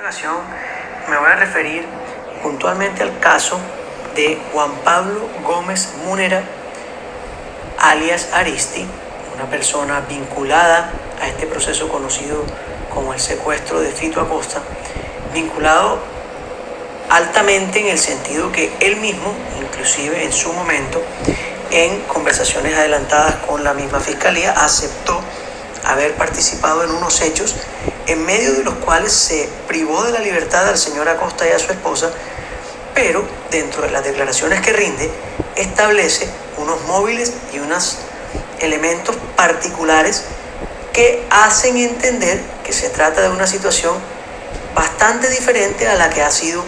ocasión me voy a referir puntualmente al caso de Juan Pablo Gómez Múnera, alias Aristi, una persona vinculada a este proceso conocido como el secuestro de Fito Acosta, vinculado altamente en el sentido que él mismo, inclusive en su momento, en conversaciones adelantadas con la misma fiscalía, aceptó haber participado en unos hechos en medio de los cuales se privó de la libertad al señor Acosta y a su esposa, pero dentro de las declaraciones que rinde establece unos móviles y unos elementos particulares que hacen entender que se trata de una situación bastante diferente a la que ha sido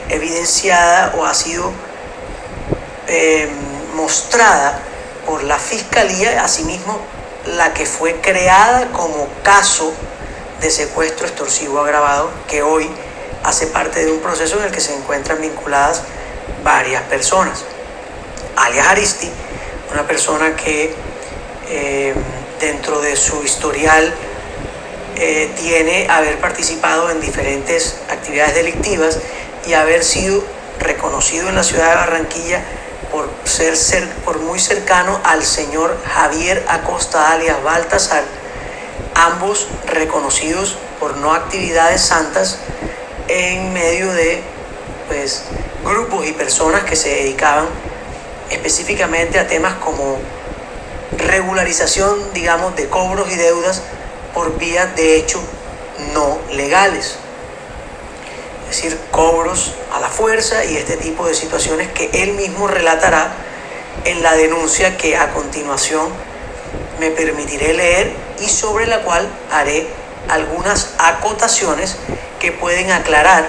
evidenciada o ha sido mostrada por la fiscalía, asimismo la que fue creada como caso de secuestro extorsivo agravado, que hoy hace parte de un proceso en el que se encuentran vinculadas varias personas. Alias Aristi, una persona que dentro de su historial tiene haber participado en diferentes actividades delictivas y haber sido reconocido en la ciudad de Barranquilla por muy cercano al señor Javier Acosta alias Baltasar, ambos reconocidos por no actividades santas en medio de grupos y personas que se dedicaban específicamente a temas como regularización, digamos, de cobros y deudas por vías de hecho no legales. Es decir, cobros a la fuerza y este tipo de situaciones que él mismo relatará en la denuncia que a continuación me permitiré leer y sobre la cual haré algunas acotaciones que pueden aclarar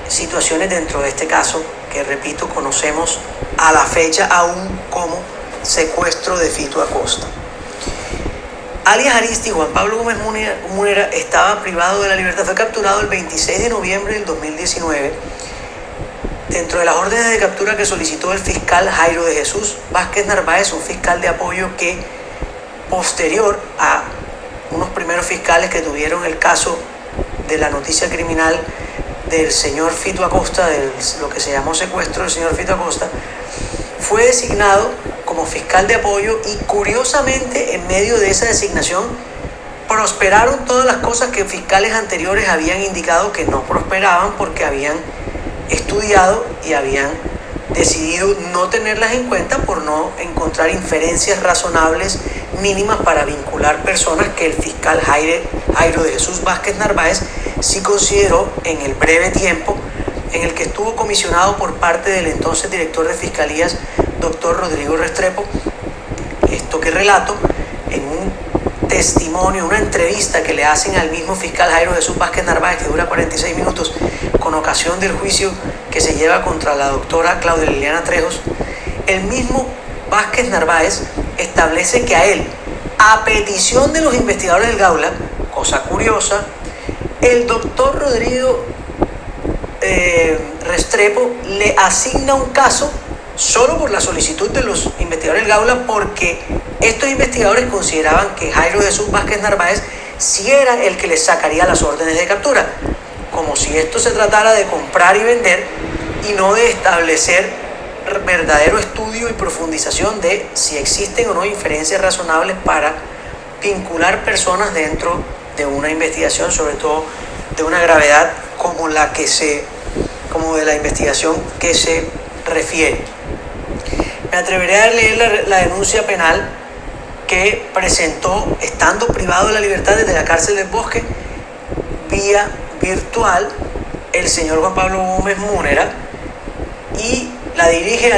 situaciones dentro de este caso que, repito, conocemos a la fecha aún como secuestro de Fito Acosta. Alias Aristi, Juan Pablo Gómez Múnera, estaba privado de la libertad. Fue capturado el 26 de noviembre del 2019 dentro de las órdenes de captura que solicitó el fiscal Jairo de Jesús Vázquez Narváez, un fiscal de apoyo que, posterior a unos primeros fiscales que tuvieron el caso de la noticia criminal del señor Fito Acosta, de lo que se llamó secuestro del señor Fito Acosta, fue designado como fiscal de apoyo y, curiosamente, en medio de esa designación prosperaron todas las cosas que fiscales anteriores habían indicado que no prosperaban porque habían estudiado y habían decidido no tenerlas en cuenta por no encontrar inferencias razonables mínimas para vincular personas que el fiscal Jairo de Jesús Vázquez Narváez sí consideró en el breve tiempo en el que estuvo comisionado por parte del entonces director de Fiscalías, doctor Rodrigo Restrepo. Esto que relato en un testimonio, una entrevista que le hacen al mismo fiscal Jairo Jesús Vázquez Narváez, que dura 46 minutos, con ocasión del juicio que se lleva contra la doctora Claudia Liliana Trejos. El mismo Vázquez Narváez establece que a él, a petición de los investigadores del Gaula, cosa curiosa, el doctor Rodrigo Restrepo le asigna un caso solo por la solicitud de los investigadores del Gaula, porque estos investigadores consideraban que Jairo Jesús Vázquez Narváez sí era el que les sacaría las órdenes de captura, como si esto se tratara de comprar y vender y no de establecer verdadero estudio y profundización de si existen o no inferencias razonables para vincular personas dentro de una investigación, sobre todo de una gravedad como de la investigación que se refiere. Me atreveré a leer la denuncia penal que presentó estando privado de la libertad desde la cárcel del Bosque vía virtual el señor Juan Pablo Gómez Múnera, y la dirige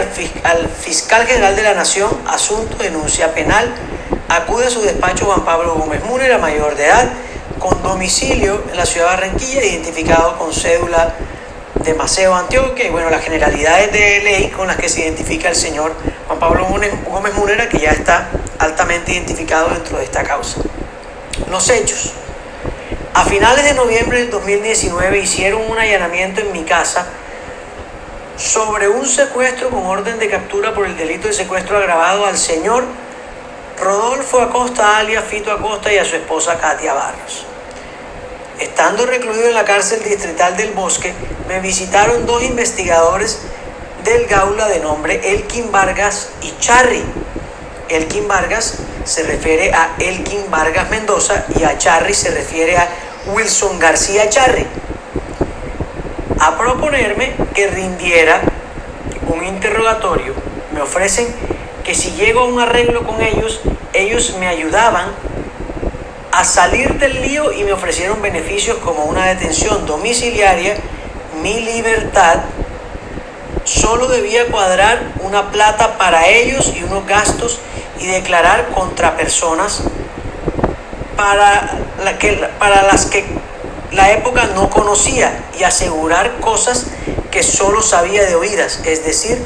al fiscal general de la Nación, asunto denuncia penal. Acude a su despacho Juan Pablo Gómez Múnera, mayor de edad, con domicilio en la ciudad de Barranquilla, identificado con cédula de Maceo, Antioquia, y bueno, las generalidades de ley con las que se identifica el señor Juan Pablo Gómez Múnera, que ya está altamente identificado dentro de esta causa. Los hechos. A finales de noviembre del 2019 hicieron un allanamiento en mi casa sobre un secuestro con orden de captura por el delito de secuestro agravado al señor Rodolfo Acosta alias Fito Acosta y a su esposa Katia Barros. estando recluido en la cárcel distrital del Bosque, me visitaron dos investigadores del Gaula de nombre Elkin Vargas y Charry. Elkin Vargas se refiere a Elkin Vargas Mendoza y a Charry se refiere a Wilson García Charry, a proponerme que rindiera un interrogatorio. Me ofrecen que si llego a un arreglo con ellos, ellos me ayudaban a salir del lío y me ofrecieron beneficios como una detención domiciliaria, mi libertad. Solo debía cuadrar una plata para ellos y unos gastos y declarar contra personas para las que la época no conocía y asegurar cosas que solo sabía de oídas, es decir,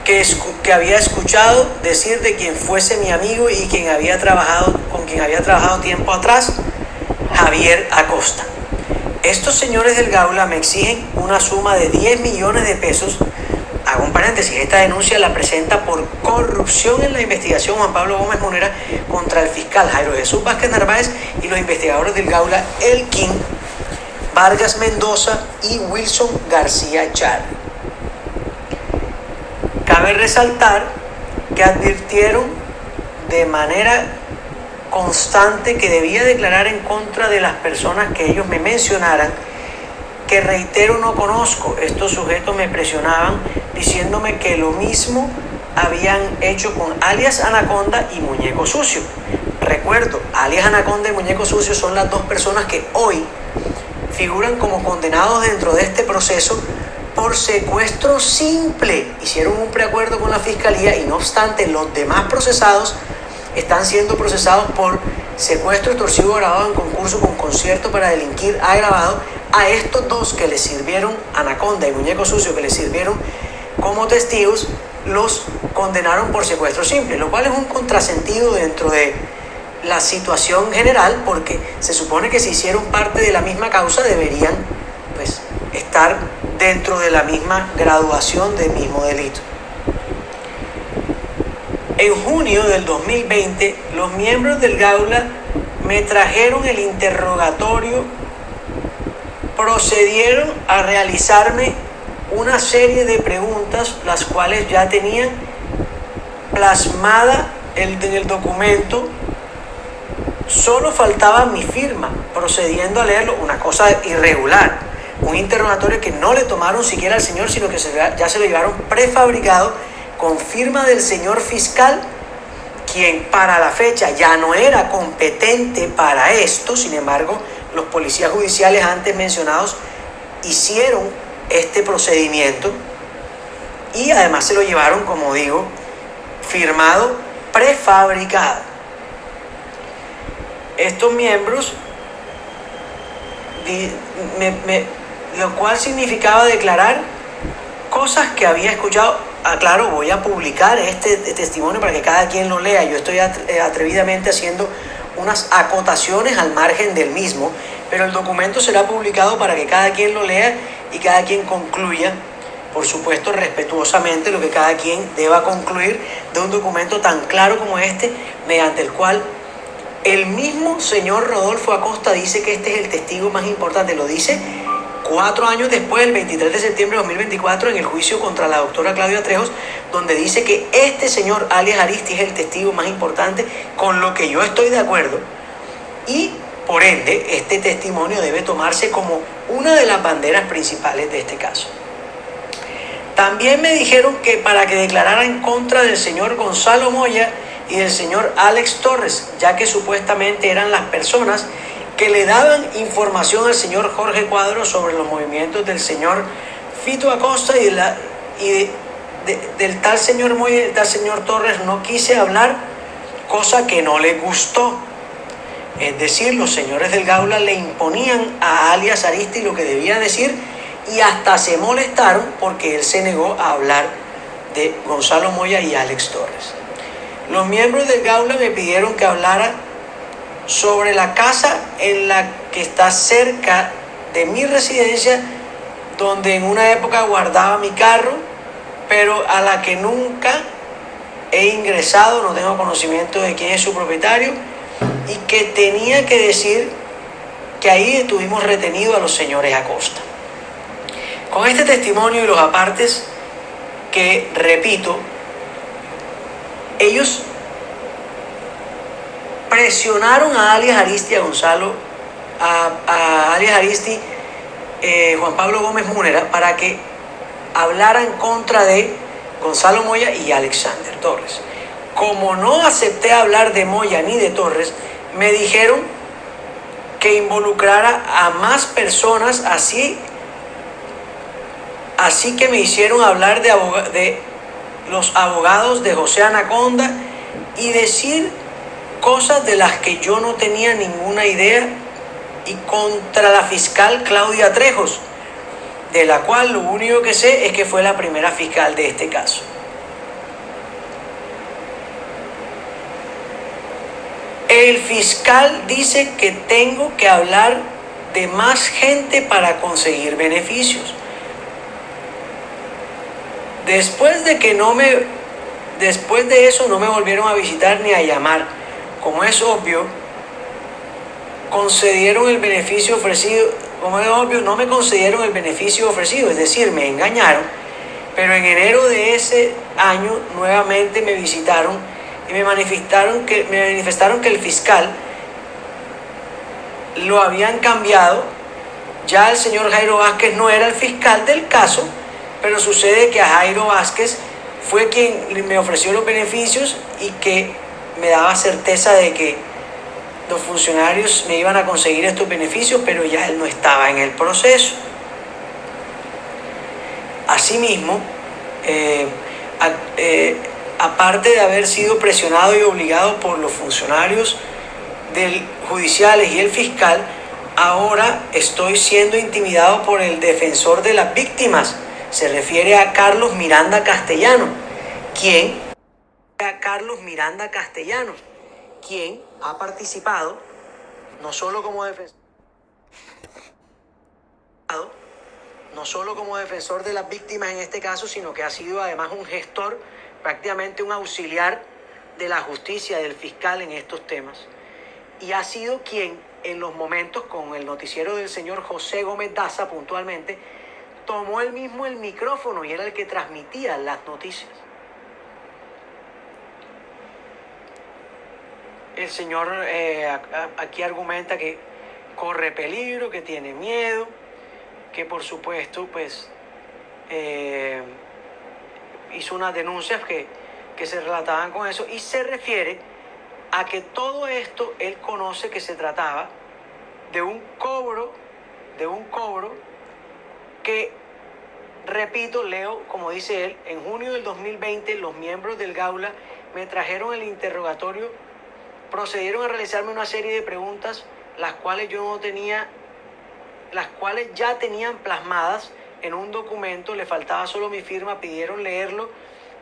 que había escuchado decir de quien fuese mi amigo y con quien había trabajado tiempo atrás, Javier Acosta. Estos señores del Gaula me exigen una suma de 10 millones de pesos. Hago un paréntesis, esta denuncia la presenta por corrupción en la investigación Juan Pablo Gómez Munera contra el fiscal Jairo Jesús Vázquez Narváez y los investigadores del Gaula Elkin Vargas Mendoza y Wilson García Charry. Cabe resaltar que advirtieron de manera constante que debía declarar en contra de las personas que ellos me mencionaran, que reitero no conozco. Estos sujetos me presionaban diciéndome que lo mismo habían hecho con alias Anaconda y Muñeco Sucio. Recuerdo, alias Anaconda y Muñeco Sucio son las dos personas que hoy figuran como condenados dentro de este proceso por secuestro simple. Hicieron un preacuerdo con la fiscalía y no obstante los demás procesados están siendo procesados por secuestro extorsivo agravado en concurso con concierto para delinquir agravado. A estos dos que les sirvieron, Anaconda y Muñeco Sucio, que les sirvieron como testigos, los condenaron por secuestro simple, lo cual es un contrasentido dentro de la situación general, porque se supone que si hicieron parte de la misma causa deberían pues estar dentro de la misma graduación del mismo delito. En junio del 2020, los miembros del Gaula me trajeron el interrogatorio, procedieron a realizarme una serie de preguntas, las cuales ya tenían plasmada en el documento. Solo faltaba mi firma, procediendo a leerlo, una cosa irregular. Un interrogatorio que no le tomaron siquiera al señor, sino que ya se lo llevaron prefabricado con firma del señor fiscal, quien para la fecha ya no era competente para esto. Sin embargo, los policías judiciales antes mencionados hicieron este procedimiento y además se lo llevaron, como digo, firmado, prefabricado. Estos miembros, lo cual significaba declarar cosas que había escuchado. Claro, voy a publicar este testimonio para que cada quien lo lea. Yo estoy atrevidamente haciendo unas acotaciones al margen del mismo, pero el documento será publicado para que cada quien lo lea y cada quien concluya, por supuesto respetuosamente, lo que cada quien deba concluir de un documento tan claro como este, mediante el cual el mismo señor Rodolfo Acosta dice que este es el testigo más importante. Lo dice 4 años después, el 23 de septiembre de 2024, en el juicio contra la doctora Claudia Trejos, donde dice que este señor alias Aristi es el testigo más importante, con lo que yo estoy de acuerdo, y por ende este testimonio debe tomarse como una de las banderas principales de este caso. También me dijeron que para que declarara en contra del señor Gonzalo Moya y del señor Alex Torres, ya que supuestamente eran las personas que le daban información al señor Jorge Cuadro sobre los movimientos del señor Fito Acosta y del tal señor Moya y del tal señor Torres. No quise hablar, cosa que no le gustó. Es decir, los señores del Gaula le imponían a alias Aristi lo que debía decir y hasta se molestaron porque él se negó a hablar de Gonzalo Moya y Alex Torres. Los miembros del Gaula me pidieron que hablara sobre la casa en la que está cerca de mi residencia, donde en una época guardaba mi carro, pero a la que nunca he ingresado, no tengo conocimiento de quién es su propietario, y que tenía que decir que ahí estuvimos retenidos a los señores Acosta. Con este testimonio y los apartes que, repito, ellos presionaron a alias Aristi, a Gonzalo, a alias Aristi, Juan Pablo Gómez Múnera, para que hablara en contra de Gonzalo Moya y Alexander Torres. Como no acepté hablar de Moya ni de Torres, me dijeron que involucrara a más personas, así que me hicieron hablar de los abogados de José Anaconda y decir cosas de las que yo no tenía ninguna idea, y contra la fiscal Claudia Trejos, de la cual lo único que sé es que fue la primera fiscal de este caso. El fiscal dice que tengo que hablar de más gente para conseguir beneficios. Después de eso no me volvieron a visitar ni a llamar. Como es obvio, concedieron el beneficio ofrecido. Como es obvio, no me concedieron el beneficio ofrecido, es decir, me engañaron. Pero en enero de ese año nuevamente me visitaron y me manifestaron que el fiscal lo habían cambiado. Ya el señor Jairo Vázquez no era el fiscal del caso, pero sucede que a Jairo Vázquez fue quien me ofreció los beneficios y que me daba certeza de que los funcionarios me iban a conseguir estos beneficios, pero ya él no estaba en el proceso. Asimismo, aparte de haber sido presionado y obligado por los funcionarios judiciales y el fiscal, ahora estoy siendo intimidado por el defensor de las víctimas. Se refiere a Carlos Miranda Castellano, quien ha participado no solo como defensor de las víctimas en este caso, sino que ha sido además un gestor, prácticamente un auxiliar de la justicia, del fiscal en estos temas. Y ha sido quien en los momentos, con el noticiero del señor José Gómez Daza puntualmente, tomó él mismo el micrófono y era el que transmitía las noticias. El señor aquí argumenta que corre peligro, que tiene miedo, que por supuesto pues hizo unas denuncias que se relataban con eso, y se refiere a que todo esto él conoce que se trataba de un cobro que, repito, leo como dice él: en junio del 2020 los miembros del Gaula me trajeron el interrogatorio, procedieron a realizarme una serie de preguntas, las cuales ya tenían plasmadas en un documento, le faltaba solo mi firma, pidieron leerlo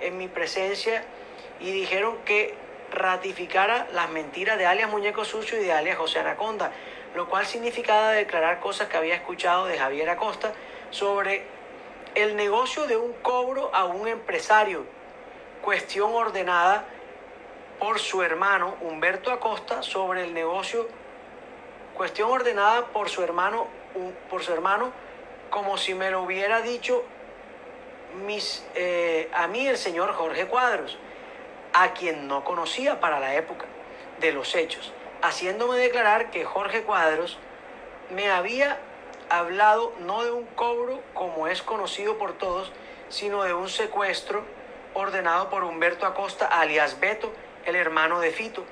en mi presencia y dijeron que ratificara las mentiras de alias Muñeco Sucio y de alias José Anaconda, lo cual significaba declarar cosas que había escuchado de Javier Acosta sobre el negocio de un cobro a un empresario, cuestión ordenada por su hermano Humberto Acosta sobre el negocio, cuestión ordenada por su hermano, como si me lo hubiera dicho a mí el señor Jorge Cuadros, a quien no conocía para la época de los hechos, haciéndome declarar que Jorge Cuadros me había hablado no de un cobro como es conocido por todos, sino de un secuestro ordenado por Humberto Acosta, alias Beto, el hermano de Fito,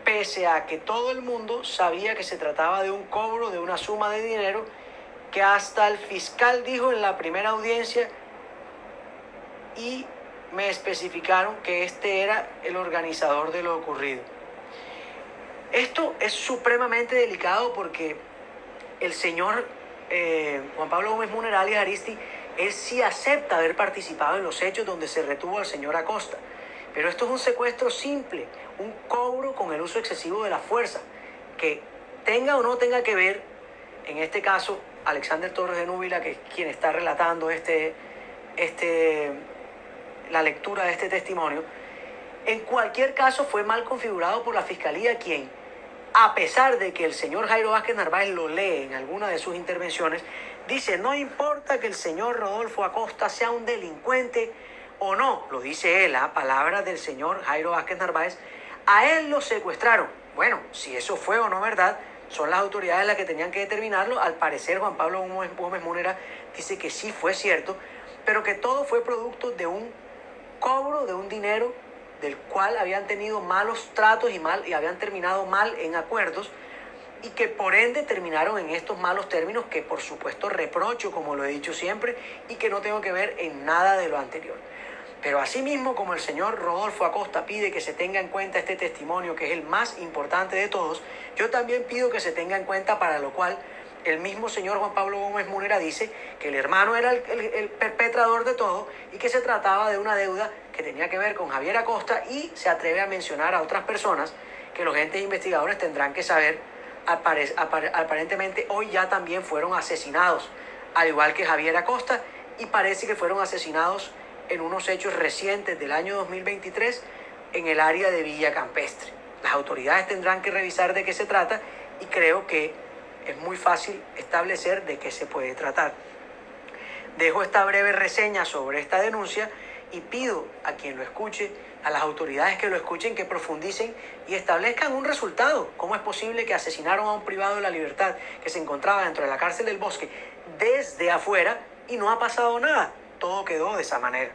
pese a que todo el mundo sabía que se trataba de un cobro de una suma de dinero que hasta el fiscal dijo en la primera audiencia, y me especificaron que este era el organizador de lo ocurrido. Esto es supremamente delicado porque el señor Juan Pablo Gómez Múnera, alias Aristi, él sí acepta haber participado en los hechos donde se retuvo al señor Acosta. Pero esto es un secuestro simple, un cobro con el uso excesivo de la fuerza, que tenga o no tenga que ver, en este caso, Alexander Torres de Núbila, que es quien está relatando la lectura de este testimonio. En cualquier caso fue mal configurado por la Fiscalía, quien a pesar de que el señor Jairo Vázquez Narváez lo lee en alguna de sus intervenciones, dice, no importa que el señor Rodolfo Acosta sea un delincuente o no, lo dice él, a palabras del señor Jairo Vázquez Narváez, a él lo secuestraron. Bueno, si eso fue o no verdad, son las autoridades las que tenían que determinarlo. Al parecer, Juan Pablo Gómez Múnera dice que sí fue cierto, pero que todo fue producto de un cobro de un dinero del cual habían tenido malos tratos y habían terminado mal en acuerdos, y que por ende terminaron en estos malos términos que por supuesto reprocho, como lo he dicho siempre, y que no tengo que ver en nada de lo anterior. Pero asimismo, como el señor Rodolfo Acosta pide que se tenga en cuenta este testimonio, que es el más importante de todos, yo también pido que se tenga en cuenta, para lo cual el mismo señor Juan Pablo Gómez Múnera dice que el hermano era el perpetrador de todo y que se trataba de una deuda que tenía que ver con Javier Acosta, y se atreve a mencionar a otras personas que los entes investigadores tendrán que saber. Aparentemente hoy ya también fueron asesinados, al igual que Javier Acosta, y parece que fueron asesinados en unos hechos recientes del año 2023 en el área de Villa Campestre. Las autoridades tendrán que revisar de qué se trata, y creo que es muy fácil establecer de qué se puede tratar. Dejo esta breve reseña sobre esta denuncia y pido a quien lo escuche, a las autoridades que lo escuchen, que profundicen y establezcan un resultado. ¿Cómo es posible que asesinaron a un privado de la libertad que se encontraba dentro de la cárcel del Bosque desde afuera y no ha pasado nada? Todo quedó de esa manera.